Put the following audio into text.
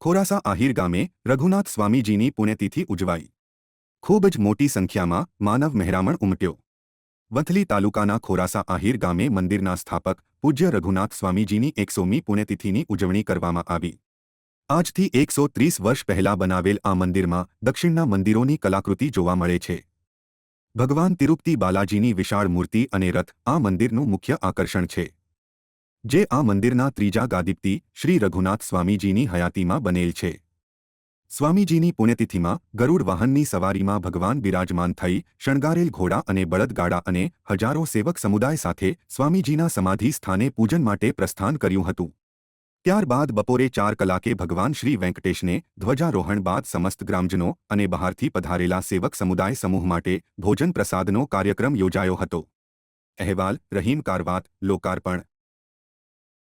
ખોરાસા આહિર ગામે રઘુનાથ સ્વામીજીની પુણ્યતિથિ ઉજવાઈ. ખૂબ જ મોટી સંખ્યામાં માનવ મહેરામણ ઉમટ્યો. વંથલી તાલુકાના ખોરાસા આહિર ગામે મંદિરના સ્થાપક પૂજ્ય રઘુનાથ સ્વામીજીની 100મી પુણ્યતિથિની ઉજવણી કરવામાં આવી. આજથી 130 વર્ષ પહેલા બનાવેલ આ મંદિરમાં દક્ષિણના મંદિરોની કલાકૃતિ જોવા મળે છે. ભગવાન તિરુપતિ બાલાજીની વિશાળ મૂર્તિ અને રથ આ મંદિરનું મુખ્ય આકર્ષણ છે, જે આ મંદિરના ત્રીજા ગાદીપતિ શ્રી રઘુનાથ સ્વામીજીની હયાતીમાં બનેલ છે. સ્વામીજીની પુણ્યતિથિમાં ગરુડ વાહનની સવારીમાં ભગવાન બિરાજમાન થઈ શણગારેલ ઘોડા અને બળદગાડા અને હજારો સેવક સમુદાય સાથે સ્વામીજીના સમાધિ સ્થાને પૂજન માટે પ્રસ્થાન કર્યું હતું. ત્યારબાદ બપોરે 4 કલાકે ભગવાન શ્રી વેંકટેશને ધ્વજારોહણ બાદ સમસ્ત ગ્રામજનો અને બહારથી પધારેલા સેવક સમુદાય સમૂહ માટે ભોજન પ્રસાદનો કાર્યક્રમ યોજાયો હતો. અહેવાલ રહીમ કારવાત, લોકાર્પણ.